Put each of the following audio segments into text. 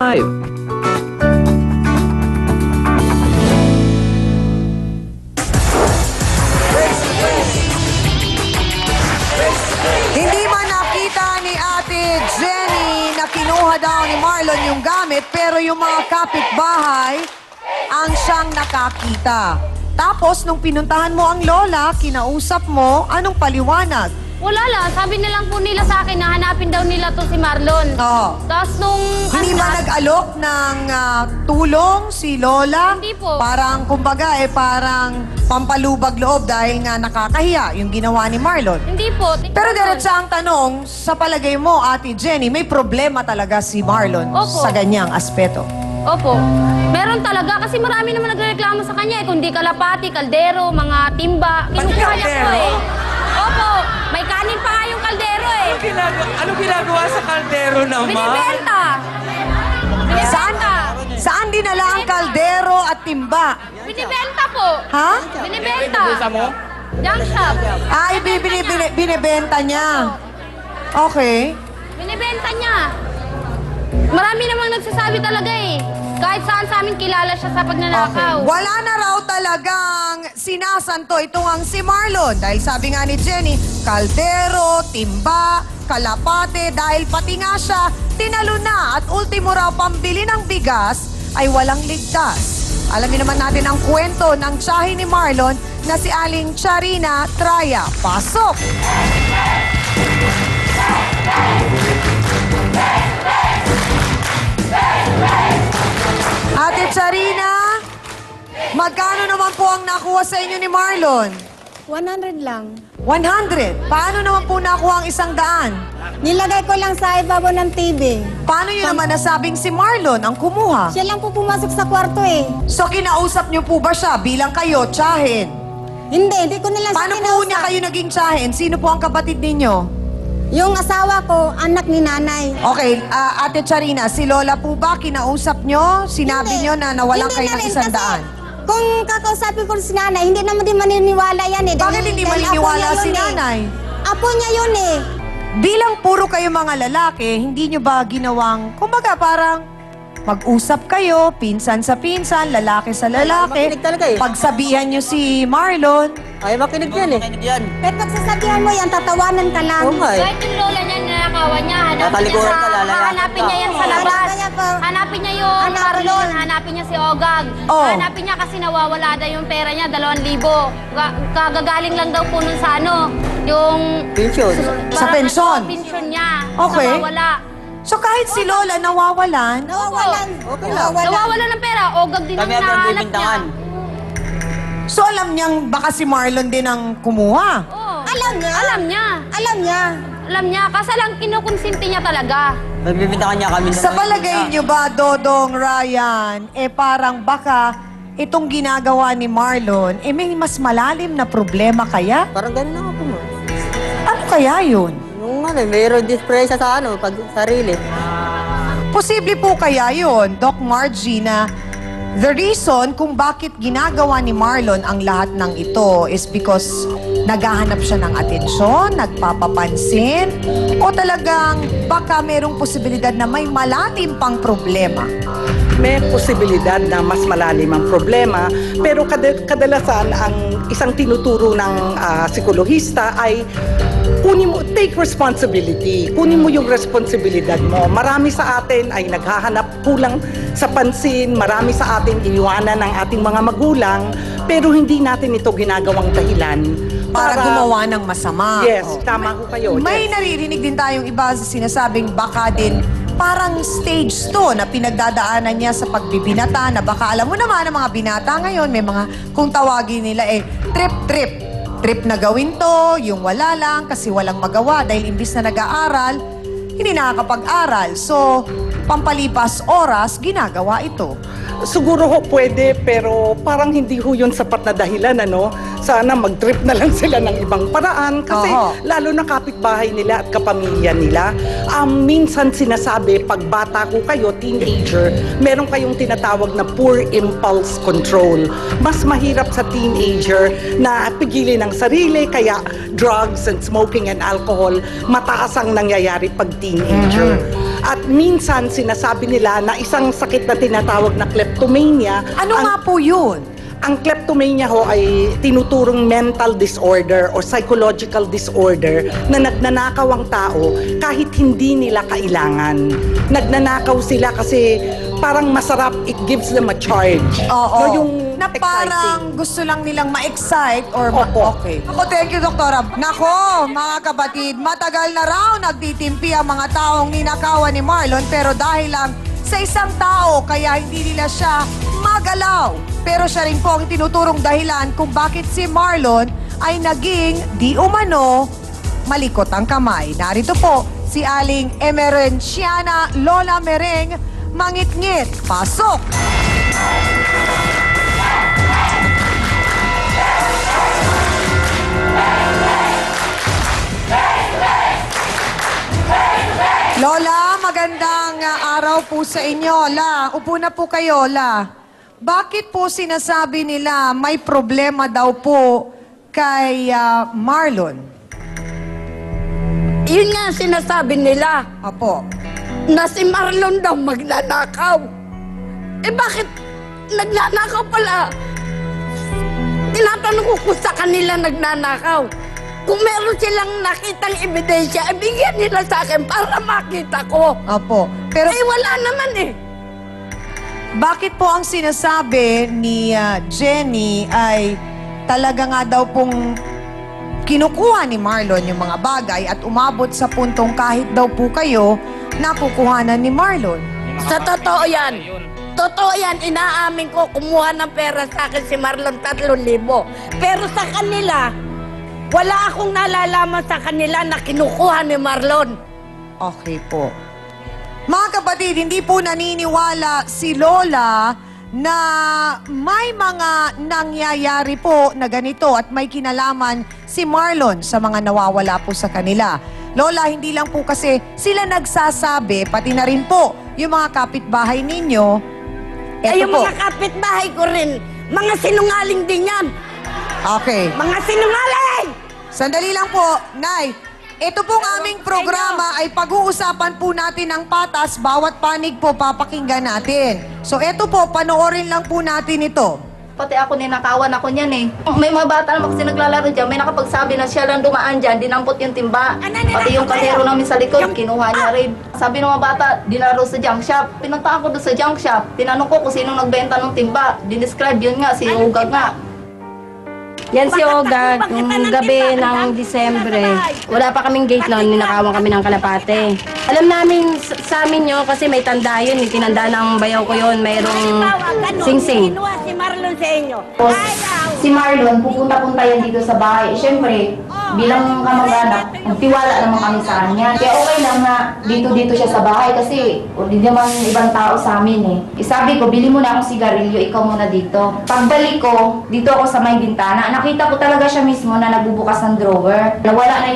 Hindi man nakita ni Ate Jenny na kinuha daw ni Marlon yung gamit, pero yung mga kapitbahay ang siyang nakakita. Tapos, nung pinuntahan mo ang lola, kinausap mo, anong paliwanag? Wala lang. Sabi nilang po nila sa akin na hanapin daw nila to si Marlon. Oo. Tapos nung... Hindi ba nag-alok ng tulong si Lola? Hindi po. Parang, kumbaga, parang pampalubag loob dahil nga nakakahiya yung ginawa ni Marlon. Hindi po. Pero diretsa ang tanong, sa palagay mo, Ate Jenny, may problema talaga si Marlon Opo. sa ganyang aspeto. Opo. Meron talaga kasi marami naman nagreklamo sa kanya eh. Kundi kalapati, kaldero, mga timba. Kinukuha niya po eh. Opo. May kanin pa nga yung kaldero eh. Ano ginagawa sa kaldero naman? Binibenta. Saan, Binibenta. saan dinala ang kaldero at timba? Binibenta po. Ha? Binibenta. Junk shop. Ay, binibenta niya. Okay. Binibenta niya. Marami namang nagsasabi talaga eh. Kahit saan sa amin kilala siya sa pagnanakaw. Wala na raw talagang sinasanto itong ang si Marlon. Dahil sabi nga ni Jenny, kaldero, timba, kalapate, dahil pati nga siya, tinalo na at ultimo raw pambili ng bigas ay walang ligtas. Alamin naman natin ang kwento ng tiyahin ni Marlon na si Aling Charina Traya. Pasok! Ate Charina, magkano naman po ang nakuha sa inyo ni Marlon? 100 lang. 100. Paano naman po nakuha ang 100? Nilagay ko lang sa ibabaw ng TV. Paano nyo naman nasabing si Marlon ang kumuha? Siya lang po pumasok sa kwarto eh. So kinausap nyo po ba siya bilang kayo, tsahin? Hindi ko nila Paano siya po kinausap. niya kayo naging tsahin? Sino po ang kapatid ninyo? Yung asawa ko, anak ni nanay. Okay, Ate Charina, si Lola po ba kinausap nyo? Sinabi Hindi. nyo na nawalang Hindi kayo na ng rin, 100? kasi kung kakausapin ko si nanay, hindi naman din maniniwala yan eh. Bakit hindi maniniwala si nanay? Apo niya yun eh. Bilang puro kayo mga lalaki, hindi nyo ba ginawang, kumbaga parang mag-usap kayo, pinsan sa pinsan, lalaki sa lalaki. makinig talaga eh. Pagsabihan nyo si Marlon. Ay, makinig yan eh. Kahit pagsasabihan mo yan, tatawanan ka lang. Oo nga eh. Kahit yung lola niya nanakawan niya, Tatalikuran ka, lalayasan hanapin ka. niya yan sa labas. Kaya pa- Hanapin niya yung Hanapin Marlon, niya. hanapin niya si Ogag. Oh. Hanapin niya kasi nawawala daw yung pera niya, 2,000. Kagagaling lang daw po nun sa yung... Pension. Sa parang pensyon? Pensyon niya. Okay. Nawawala. So kahit si Lola nawawalan, Nawawalan. Okay lang. Nawawala ng pera, Ogag din ang Kami ang hinahanap niya. bibintangan. so alam niyang baka si Marlon din ang kumuha. Oo. Alam niya. Alam niya. Alam niya. Alam niya. Kasi lang kinukonsinti niya talaga. Bibintangan niya kami. Sa palagay niyo ba, Dodong, Ryan, parang baka itong ginagawa ni Marlon, may mas malalim na problema kaya? Parang ganun ako po mo. Ano kaya yun? Yung mayroon dispresa sa pag sarili. Posible po kaya yun, Doc Margie, na the reason kung bakit ginagawa ni Marlon ang lahat ng ito is because naghahanap siya ng atensyon, nagpapapansin, o talagang baka merong posibilidad na may malalim pang problema. May posibilidad na mas malalim ang problema, pero kadalasan ang isang tinuturo ng psikologista ay kunin mo, take responsibility. Kunin mo yung responsibilidad mo. Marami sa atin ay naghahanap kulang sa pansin, marami sa atin iniwanan ng ating mga magulang, pero hindi natin ito ginagawang dahilan Para gumawa ng masama. Yes, Oh. tama ko kayo. May Yes. naririnig din tayong iba sa sinasabing baka din parang stage to na pinagdadaanan niya sa pagbibinata na baka alam mo naman ang mga binata ngayon, may mga kung tawagin nila trip-trip. Trip na gawin to, yung wala lang kasi walang magawa dahil imbis na nag-aaral, hindi nakakapag-aral. So, pampalipas oras, ginagawa ito. Siguro ho pwede, pero parang hindi ho yun sapat na dahilan, ano? Sana mag-trip na lang sila ng ibang paraan kasi Oo. lalo na kapitbahay nila at kapamilya nila. Minsan sinasabi, pag bata ko kayo, teenager, meron kayong tinatawag na poor impulse control. Mas mahirap sa teenager na pigilin ang sarili, kaya drugs and smoking and alcohol, mataas ang nangyayari pag teenager. At minsan sinasabi nila na isang sakit na tinatawag na kleptomania. Ano nga po yun? Ang kleptomania ho ay tinuturong mental disorder o psychological disorder na nagnanakaw ang tao kahit hindi nila kailangan. Nagnanakaw sila kasi parang masarap, it gives them a charge. Oo. No, yung na parang gusto lang nilang ma-excite or Opo. okay. Ako, thank you, Doktora. Nako, mga kapatid, matagal na raw nagtitimpi ang mga taong ninakawan ni Marlon pero dahil lang sa isang tao kaya hindi nila siya magalaw. Pero siya rin po ang tinuturong dahilan kung bakit si Marlon ay naging di umano malikot ang kamay. Narito po si Aling Emerenciana Lola Mereng Mangitngit. Pasok! Lola, magandang araw po sa inyo. La, upo na po kayo, La. Bakit po sinasabi nila may problema daw po kay Marlon? Yun nga sinasabi nila, Apo. na si Marlon daw magnanakaw. Eh bakit nagnanakaw pala? Tinatanong ko kung sa kanila nagnanakaw. Kung meron silang nakitang ebidensya, ibigyan nila sa akin para makita ko. Apo. Pero Eh wala naman eh. bakit po ang sinasabi ni Jenny ay talaga nga daw pong kinukuha ni Marlon yung mga bagay at umabot sa puntong kahit daw po kayo nakukuhanan ni Marlon? Sa totoo yan. Totoo yan, inaamin ko, kumuha ng pera sa akin si Marlon 3,000. Pero sa kanila, wala akong nalalaman sa kanila na kinukuha ni Marlon. Okay po. Mga kapatid, hindi po naniniwala si Lola na may mga nangyayari po na ganito at may kinalaman si Marlon sa mga nawawala po sa kanila. Lola, hindi lang po kasi sila nagsasabi, pati na rin po yung mga kapitbahay ninyo. Ay, Eto yung po. mga kapitbahay ko rin, mga sinungaling din yan. Okay. Mga sinungaling! Sandali lang po, Nay. Ito pong aming programa ay pag-uusapan po natin ng patas. Bawat panig po papakinggan natin. So ito po, panoorin lang po natin ito. Pati ako ninakawan ako niyan eh. May mga bata naman kasi naglalaro dyan, may nakapagsabi na siya lang dumaan dyan, dinampot yung timba. Pati yung kasero namin sa likod, kinuha niya rin. Sabi ng mga bata, dinaro sa junk shop. Pinunta ako doon sa junk shop. Tinanong ko kung sino nagbenta ng timba. Dinescribe yun nga, si Ugag nga. Yan si Oga, yung gabi ng Disyembre. Wala pa kaming gate noon, ninakawan kami ng kalapate. Alam namin sa amin yun kasi may tanda yun, may tinanda ng bayaw ko yun, mayroong sing-sing. Kinuha si Marlon sa inyo. Tapos, si Marlon, pupunta-punta yan dito sa bahay. Siyempre, bilang kamag-anak, nagtiwala naman kami sa kanya. Kaya okay lang na dito siya sa bahay kasi hindi naman ibang tao sa amin eh. Sabi ko, bili mo na akong sigarilyo, ikaw muna dito. Pagbalik ko, dito ako sa may bintana, nakita ko talaga siya mismo na nagbubukas ng drawer. Nawala na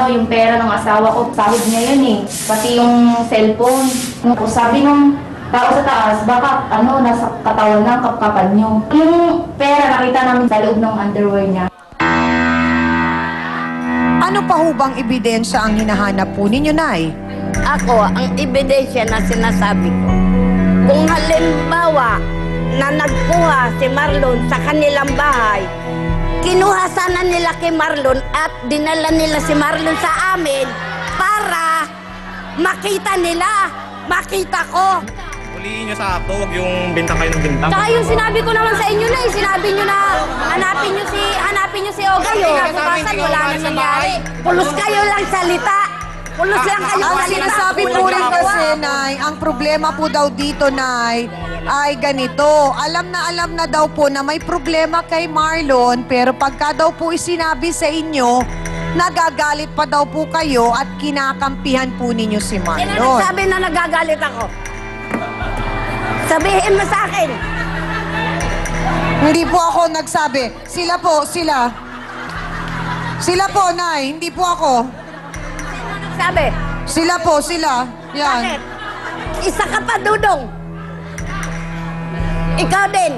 yung pera ng asawa ko. Sahod niya yun eh. Pati yung cellphone. Sabi nung tao sa taas, baka nasa katawan ng kapkapan nyo. Yung pera nakita namin sa loob ng underwear niya. Ano pa ho bang ebidensya ang hinahanap po ninyo, Nay? Ako, ang ebidensya na sinasabi ko, kung halimbawa na nagkuha si Marlon sa kanilang bahay, kinuha sana nila kay Marlon at dinala nila si Marlon sa amin para makita nila, makita ko. Huliin nyo sa akto, huwag yung bintang kayo ng bintang. Tsaka yung sinabi ko naman sa inyo na sinabi nyo na hanapin nyo si Oga yun. Bukasan, wala na nangyari. Pulos kayo lang salita. Pulos lang kayo Ang salita. sinasabi po rin kasi, Nay, ang problema po daw dito, Nay, ay ganito. Alam na daw po na may problema kay Marlon, pero pagka daw po isinabi sa inyo, nagagalit pa daw po kayo at kinakampihan po ninyo si Sino Marlon. nagsabi na nagagalit ako? Sabihin mo sa akin. Hindi po ako nagsabi. Sila po, sila. Sila po, Nay. Hindi po ako. Sabi, Sila po, sila. Yan. bakit? Isa ka pa, Dudong. Ikaw din.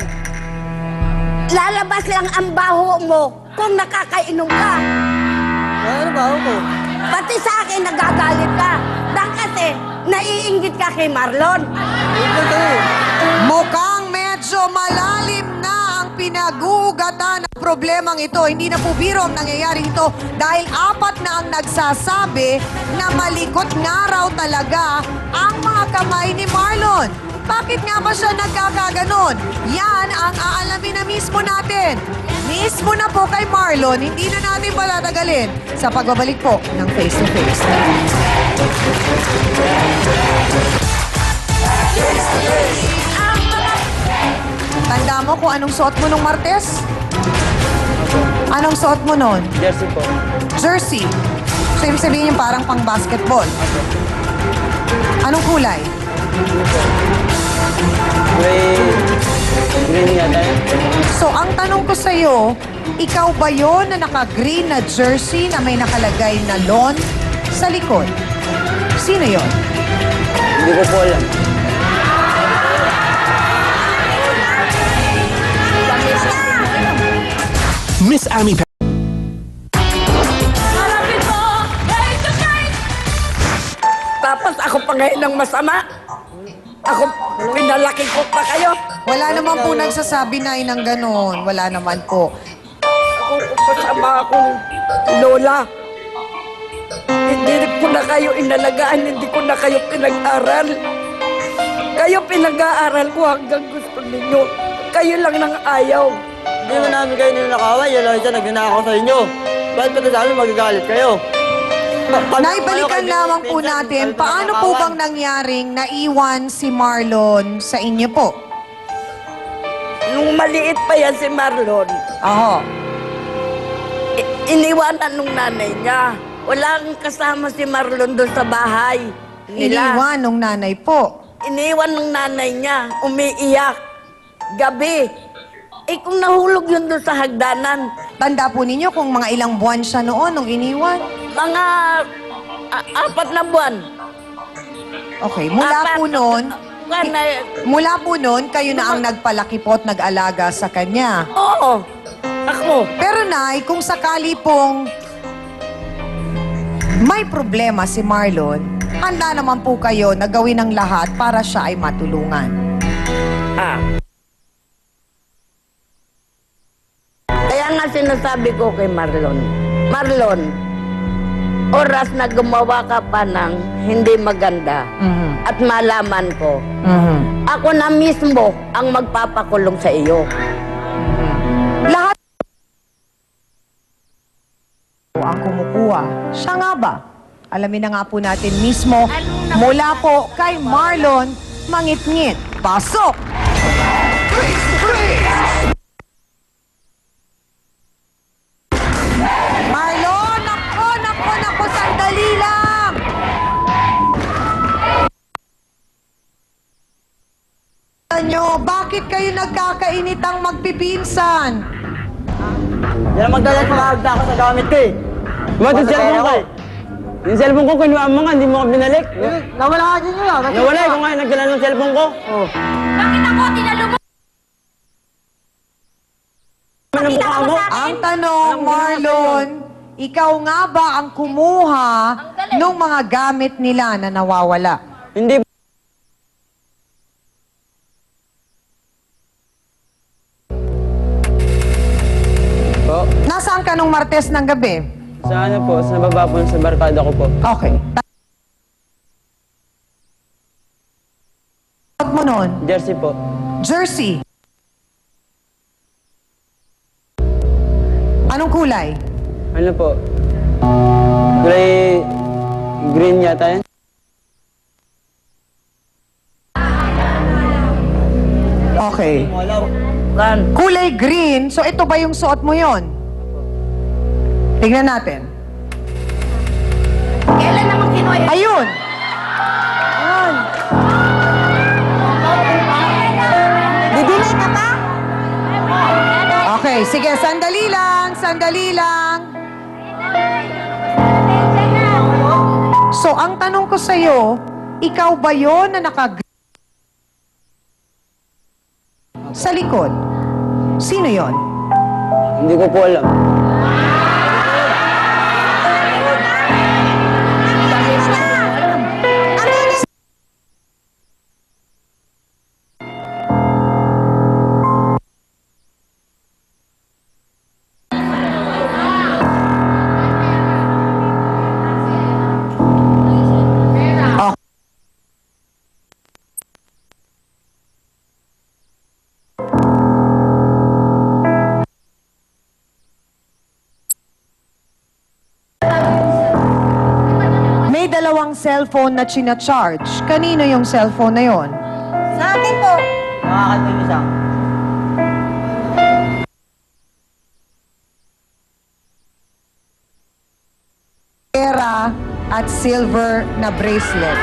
Lalabas lang ang baho mo kung nakakainom ka. Ano ba ako? Pati sa akin, nagagalit ka. Dahil kasi, naiinggit ka kay Marlon. Mukhang medyo malalim na ang pinag-uugatan ng problemang ito. Hindi na po biro ang nangyayari ito dahil 4 na ang nagsasabi na malikot nga raw talaga ang mga kamay ni Marlon. Bakit nga ba siya nagkakaganon? Yan ang aalamin na mismo natin. Mismo na po kay Marlon, hindi na natin palatagalin sa pagbabalik po ng Face to Face. Tanda mo kung anong suot mo nung Martes? Anong suot mo nun? Jersey po. Jersey. So, ibig sabihin yung parang pang basketball. Anong kulay? Green yata yun. So, ang tanong ko sa'yo, ikaw ba yon na naka-green na jersey na may nakalagay na lawn sa likod? Sino yon? Hindi ko po alam. Miss Amy Tapos ako pa ngayon ng masama. Ako, pinalaki ko pa kayo. Wala naman po nagsasabi na ng ganon. Wala naman po. Ako, kasama akong lola. Hindi ko na kayo inalagaan, hindi ko na kayo pinag-aral. Kayo pinag-aaral ko hanggang gusto ninyo. Kayo lang nang ayaw. Hindi mo namin kayo ninakaway. Yan lang siya nagnanakaw sa inyo. Bakit pati sa amin magagalit kayo? Naibalikan lamang po natin, paano po bang nangyaring naiwan si Marlon sa inyo po? Nung maliit pa yan si Marlon, Aho. iniwanan nung nanay niya. Walang kasama si Marlon doon sa bahay nila. Iniwan nung nanay po. Iniwan ng nanay niya, umiiyak. Gabi. Eh kung nahulog yun doon sa hagdanan, Tanda po ninyo kung mga ilang buwan siya noon nung iniwan. mga 4 na buwan. Okay, mula Apat. po noon, Buwan na- mula po noon, kayo na ang nagpalaki po at nag-alaga sa kanya. Oo. Ako. Pero Nay, kung sakali pong may problema si Marlon, handa naman po kayo na gawin ang lahat para siya ay matulungan. Kaya nga sinasabi ko kay Marlon, Marlon, oras na gumawa ka pa ng hindi maganda at malaman ko, ako na mismo ang magpapakulong sa iyo. Lahat ang kumukuha. Siya nga ba? Alamin na nga po natin mismo mula po kay Marlon Mangitngit. Pasok! Marlon, nako, sandali lang! Nyo, bakit kayo nagkakainitang magpipinsan? Yan ang magdala sa mahagda ako sa gamit ko eh. Ba't yung cellphone ko? Yung cellphone ko, kinuha mo nga, hindi mo ka binalik. Nawala ka din yun. Nawala eh, kung nga nagdala ng cellphone ko. Oh. Ano mukha mo? Ang tanong, Marlon, ikaw nga ba ang kumuha nung mga gamit nila na nawawala? Hindi. Po, Nasaan ka nung Martes ng gabi? sa ano po, sa baba po, sa barkada ko po. Okay. Tawag mo nun? Jersey po. Jersey. Anong kulay? Ano po? Kulay green yata yan. Okay. Kulay green. So ito ba yung suot mo yon? Tingnan natin. Kailan naman kinuha yun? Ayun! Okay, sige, sandali lang, sandali lang. So, ang tanong ko sa'yo, ikaw ba yon na sa likod? Sino yon? Hindi ko po alam. May dalawang cellphone na china-charge. Kanino yung cellphone na yon? Sa akin po. Nakakanta yung isa. Pera at silver na bracelet.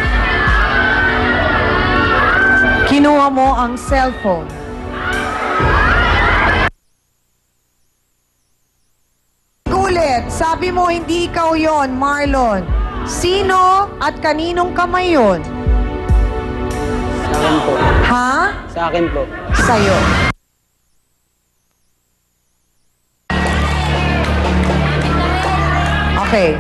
Kinuha mo ang cellphone. Ulit, sabi mo hindi ikaw yon, Marlon. Sino at kaninong kamay yon? Sa akin po. Ha? Sa akin po. Sa'yo. Okay.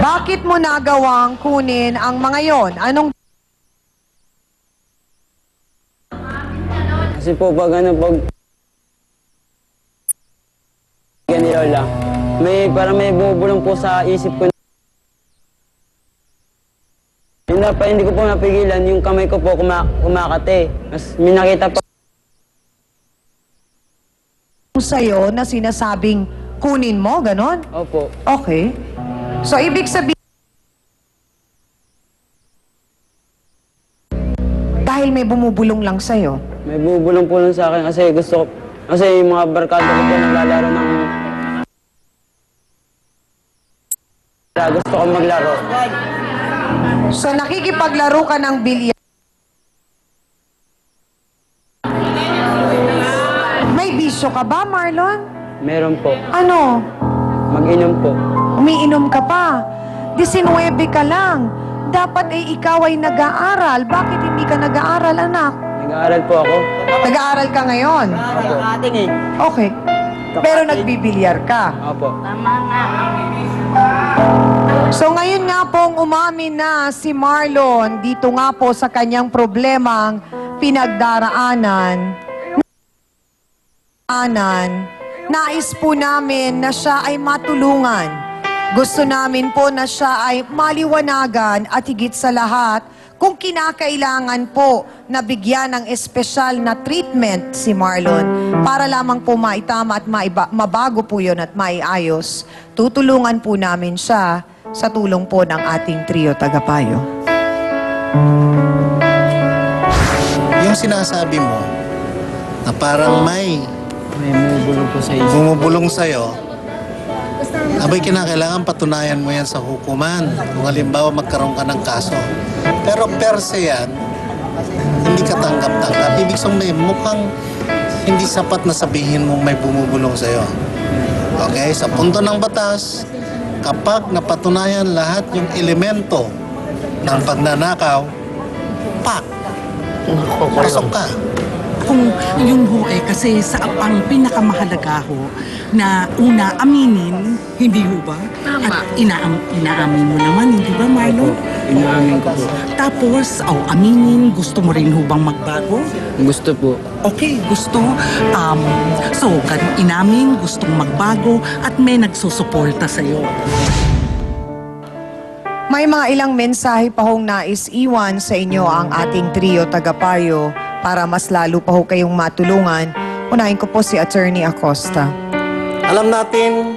Bakit mo nagawang kunin ang mga yon? Anong Kasi po pag ni Lola, parang may bumubulong po sa isip ko. Hindi ko po napigilan, yung kamay ko po kumakate. Mas may nakita pa. sa'yo na sinasabing kunin mo, ganon? Opo. Okay. So, ibig sabihin, dahil may bumubulong lang sa'yo. May bumubulong po lang sa akin kasi yung mga barkada ko po naglalaro ng... Gusto ko maglaro. So, nakikipaglaro ka ng bilyar. May bisyo ka ba, Marlon? Meron po. Ano? Mag-inom po. Umiinom ka pa. 19 ka lang. Dapat ikaw ay nag-aaral. Bakit hindi ka nag-aaral, anak? Nag-aaral po ako. Nag-aaral ka ngayon? Ating eh. Okay. Pero nagbibilyar ka. Opo. So ngayon nga pong umamin na si Marlon dito nga po sa kanyang problemang pinagdaraanan. Nais po namin na siya ay matulungan. Gusto namin po na siya ay maliwanagan at higit sa lahat, kung kinakailangan po na bigyan ng espesyal na treatment si Marlon para lamang po maitama at mabago po yun at maiayos, tutulungan po namin siya sa tulong po ng ating trio tagapayo. Yung sinasabi mo na parang may bumubulong po sa isip. bumubulong sa'yo, abay kinakailangan patunayan mo yan sa hukuman. Kung halimbawa magkaroon ka ng kaso. Pero per se yan, hindi ka tanggap-tanggap. Ibig sabihin, mukhang hindi sapat na sabihin mo may bumubulong sa'yo. Okay? Sa punto ng batas, kapag napatunayan lahat yung elemento ng pagnanakaw, pak! Pasok ka. Kung yun ho kasi ang pinakamahalaga ho na una aminin, hindi ho ba? At inaamin mo naman, hindi ba Marlon? Inaamin ko po. Tapos, aminin, gusto mo rin ho bang magbago? Gusto po. Okay, gusto. So, inamin, gustong magbago at may nagsusuporta sa'yo. May mga ilang mensahe pa hong nais iwan sa inyo ang ating trio tagapayo para mas lalo pa ho kayong matulungan. Unahin ko po si Attorney Acosta. Alam natin,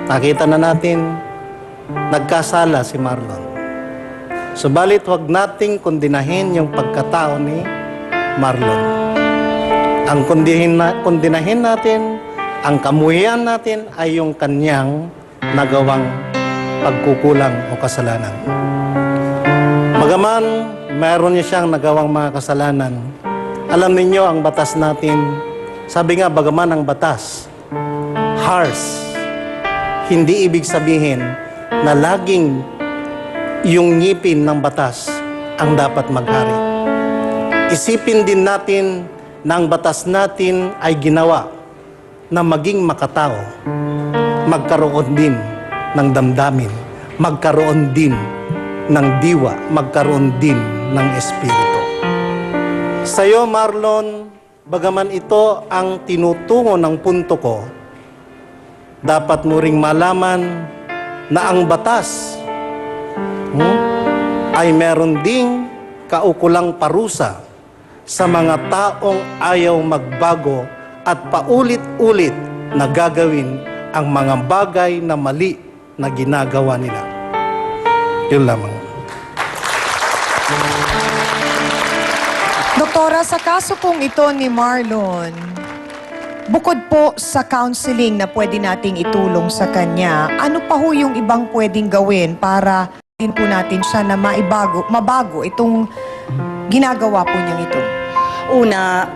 nakita na natin, nagkasala si Marlon. Subalit huwag nating kondinahin yung pagkatao ni Marlon. Ang kondinahin natin, ang kamuhian natin ay yung kanyang nagawang pagkukulang o kasalanan. Bagaman mayroon niya siyang nagawang mga kasalanan, Alam ninyo, ang batas natin, sabi nga, bagaman ang batas, harsh, hindi ibig sabihin na laging yung ngipin ng batas ang dapat maghari. Isipin din natin na ang batas natin ay ginawa na maging makatao, magkaroon din ng damdamin, magkaroon din ng diwa, magkaroon din ng espiritu. Sa'yo, Marlon, bagaman ito ang tinutungo ng punto ko, dapat mo ring malaman na ang batas ay meron ding kaukulang parusa sa mga taong ayaw magbago at paulit-ulit na gagawin ang mga bagay na mali na ginagawa nila. Yun lamang. Doktora, sa kaso pong ito ni Marlon, bukod po sa counseling na pwede nating itulong sa kanya, ano pa ho yung ibang pwedeng gawin para din po natin siya na mabago itong ginagawa po niyang ito? Una,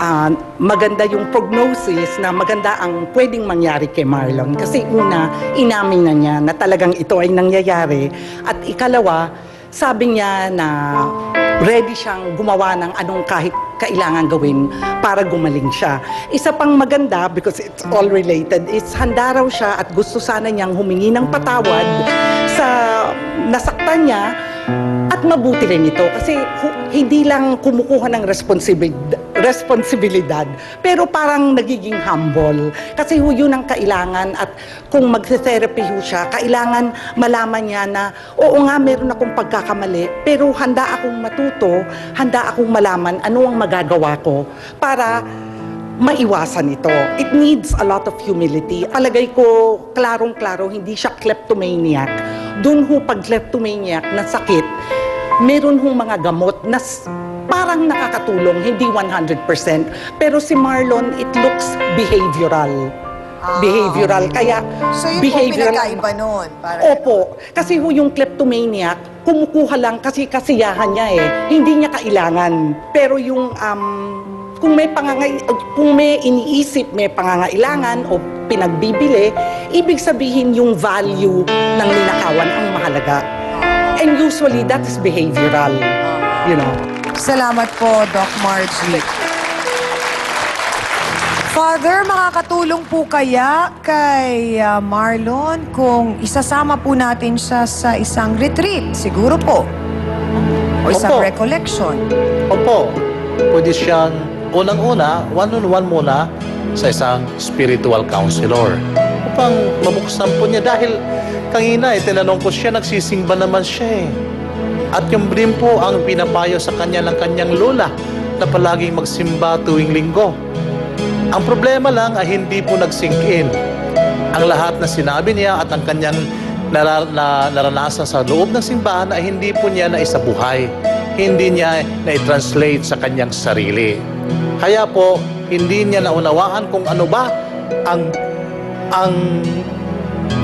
maganda yung prognosis na maganda ang pwedeng mangyari kay Marlon. Kasi una, inamin na niya na talagang ito ay nangyayari. At ikalawa, sabi niya na ready siyang gumawa ng anong kahit kailangan gawin para gumaling siya. Isa pang maganda, because it's all related, is handa raw siya at gusto sana niyang humingi ng patawad sa nasaktan niya. At mabuti rin ito kasi hindi lang kumukuha ng responsibilidad, pero parang nagiging humble. Kasi yun ang kailangan, at kung magse-therapy siya, kailangan malaman niya na, oo nga, meron akong pagkakamali, pero handa akong matuto, handa akong malaman ano ang magagawa ko para maiwasan ito. It needs a lot of humility. Alagay ko, klarong-klaro, hindi siya kleptomaniac. Doon ho pag kleptomaniac na sakit, meron hong mga gamot na parang nakakatulong, hindi 100%. Pero si Marlon, it looks behavioral. Behavioral. Kaya, So yun behavioral. po pinagkaiba nun? Opo. Kasi ho yung kleptomaniac, kumukuha lang kasi kasiyahan niya eh. Hindi niya kailangan. Pero yung kung may iniisip, may pangangailangan o pinagbibili, ibig sabihin yung value ng ninakawan ang mahalaga. And usually, that is behavioral. You know. Salamat po, Doc Margie. Father, makakatulong po kaya kay Marlon kung isasama po natin siya sa isang retreat? Siguro po. O isang Opo. recollection. Opo, pwede siyang unang-una, one-on-one muna sa isang spiritual counselor upang mabuksan po niya dahil kanina tinanong ko siya, nagsisimba naman siya eh. At yung rin po ang pinapayo sa kanya ng kanyang lola na palaging magsimba tuwing linggo. Ang problema lang ay hindi po nag-sink in ang lahat na sinabi niya at ang kanyang naranasan sa loob ng simbahan ay hindi po niya naisabuhay. Hindi niya na-translate sa kanyang sarili. Kaya po, hindi niya naunawaan kung ano ba ang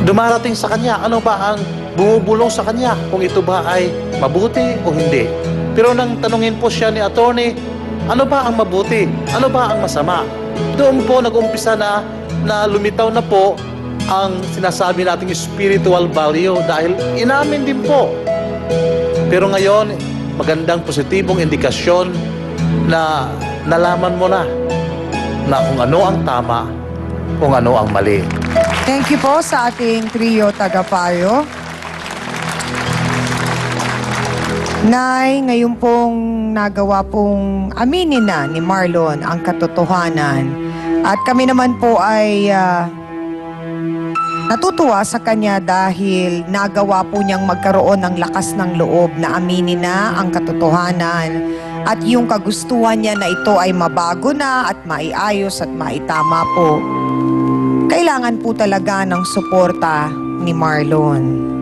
dumarating sa kanya, ano ba ang bumubulong sa kanya, kung ito ba ay mabuti o hindi. Pero nang tanungin po siya ni attorney, ano ba ang mabuti? Ano ba ang masama? Doon po nag-umpisa na lumitaw na po ang sinasabi nating spiritual value dahil inamin din po. Pero ngayon, magandang positibong indikasyon na nalaman mo na kung ano ang tama, kung ano ang mali. Thank you po sa ating trio tagapayo. Nay, ngayon pong nagawa pong aminin na ni Marlon ang katotohanan. At kami naman po ay natutuwa sa kanya dahil nagawa po niyang magkaroon ng lakas ng loob na aminin na ang katotohanan. At yung kagustuhan niya na ito ay mabago na at maiayos at maitama po. Kailangan po talaga ng suporta ni Marlon.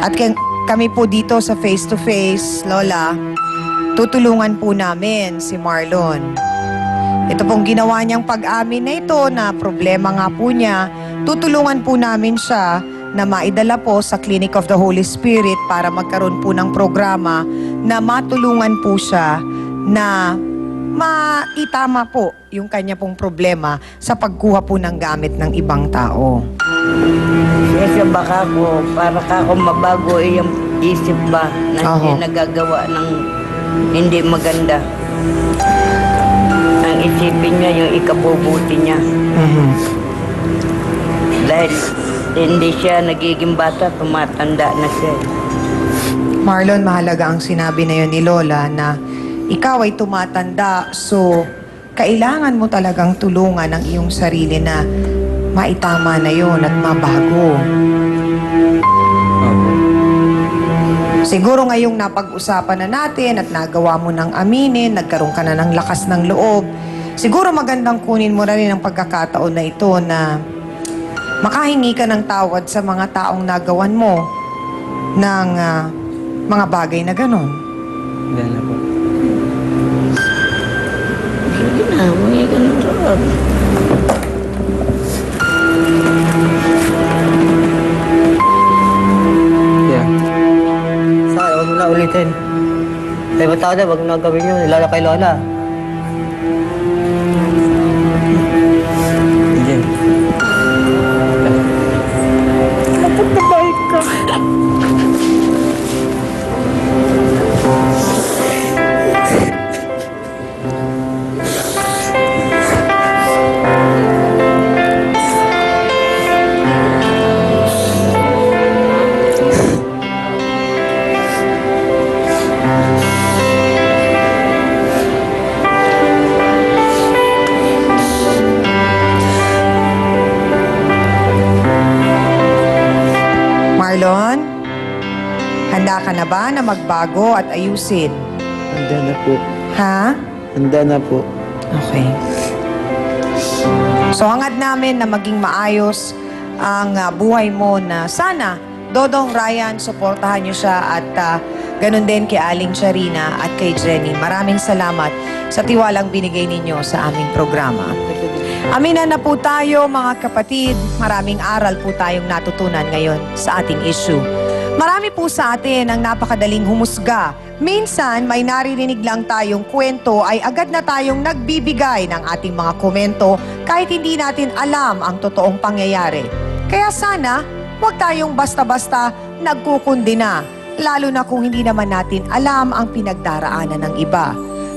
At kami po dito sa Face to Face, Lola, tutulungan po namin si Marlon. Ito pong ginawa niyang pag-amin na ito na problema nga po niya, tutulungan po namin siya na maidala po sa Clinic of the Holy Spirit para magkaroon po ng programa na matulungan po siya na maitama po yung kanya pong problema sa pagkuha po ng gamit ng ibang tao. Kasi baka ko, para ka ako mabago yung isip ba na hindi nagagawa ng hindi maganda. Ang isipin niya yung ikabubuti niya. Dahil hindi siya nagiging bata, tumatanda na siya. Marlon, mahalaga ang sinabi na yun ni Lola na ikaw ay tumatanda, so kailangan mo talagang tulungan ang iyong sarili na maitama na yun at mabago. Siguro ngayong napag-usapan na natin at nagawa mo ng aminin, nagkaroon ka na ng lakas ng loob, siguro magandang kunin mo na rin ang pagkakataon na ito na makahingi ka ng tawad sa mga taong nagawan mo ng mga bagay na ganon. Yan na po. Sige na, may ganun tawag. Yeah. Sa huwag mo na ulitin. Dahil ba tao na, huwag na gawin yun, lalo kay Lola. Hindi. Marlon, handa ka na ba na magbago at ayusin? Handa na po. Ha? Handa na po. Okay. So hangad namin na maging maayos ang buhay mo na sana, Dodong Ryan, suportahan niyo siya at ganun din kay Aling Charina at kay Jenny. Maraming salamat sa tiwalang binigay ninyo sa aming programa. Aminan na po tayo mga kapatid, maraming aral po tayong natutunan ngayon sa ating issue. Marami po sa atin ang napakadaling humusga. Minsan may naririnig lang tayong kwento ay agad na tayong nagbibigay ng ating mga komento kahit hindi natin alam ang totoong pangyayari. Kaya sana, huwag tayong basta-basta nagkukundina, lalo na kung hindi naman natin alam ang pinagdaraanan ng iba.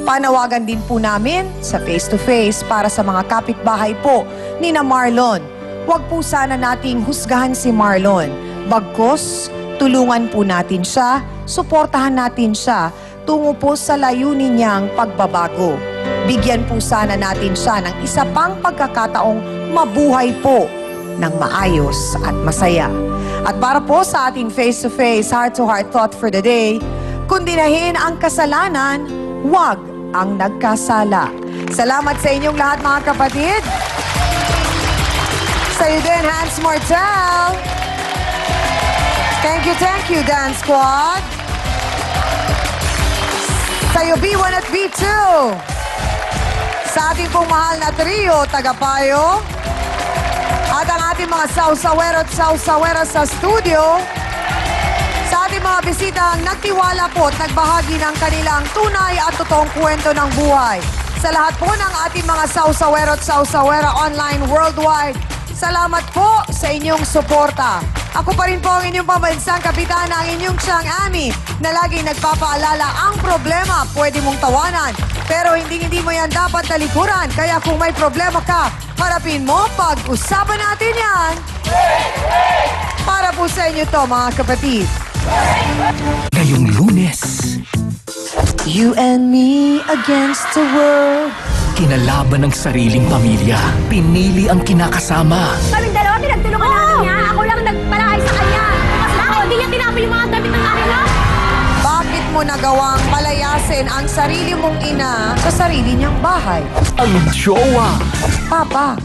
Panawagan din po namin sa face-to-face para sa mga kapitbahay po ni na Marlon. Huwag po sana nating husgahan si Marlon. Bagkus, tulungan po natin siya, suportahan natin siya tungo po sa layunin niyang pagbabago. Bigyan po sana natin siya ng isa pang pagkakataong mabuhay po ng maayos at masaya. At para po sa ating face-to-face, heart-to-heart thought for the day, kundinahin ang kasalanan, huwag ang nagkasala. Salamat sa inyong lahat mga kapatid. Sa iyo din, Hans Mortel. Thank you, Dance Squad. Sa iyo, B1 at B2. Sa ating pong mahal na trio, Tagapayo. At ang ating mga sausawero at sausawera sa studio. Sa ating mga bisitang nagtiwala po at nagbahagi ng kanilang tunay at totoong kwento ng buhay. Sa lahat po ng ating mga sausawero at sausawera online worldwide, salamat po sa inyong suporta. Ako pa rin po ang inyong pambansang kapitana, ang inyong Chang Ami, na laging nagpapaalala ang problema pwede mong tawanan. Pero hindi mo yan dapat talikuran. Kaya kung may problema ka, harapin mo, pag-usapan natin yan. Para po sa inyo to mga kapatid. Ngayong Lunes, You and me against the world. kinalaban ng sariling pamilya. Pinili ang kinakasama. Kaming dalawa, pinagtulungan namin niya. Ako lang nagpalaay sa kanya. Bakit hindi niya tinapay yung mga damit ng akin, no? Bakit mo nagawang palayasin ang sarili mong ina sa sarili niyang bahay? Ang jowa.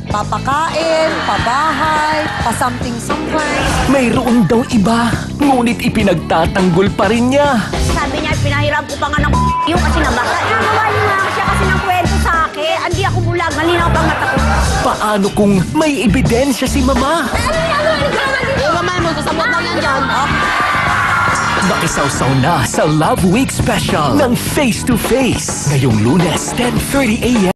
Papakain, pabahay, pa-something-something. Mayroon daw iba, ngunit ipinagtatanggol pa rin niya. Sabi niya, pinahiram ko pa nga ng yung kasi nabaka. Nagawa niyo nga siya kasi ng kwento sa akin. Hindi ako bulag, malinaw pang mata ko. Paano kung may ebidensya si Mama? Ano? Mama, mo, sasabot lang yan dyan. Makisawsaw na sa Love Week Special ng Face to Face ngayong Lunes 10:30 a.m.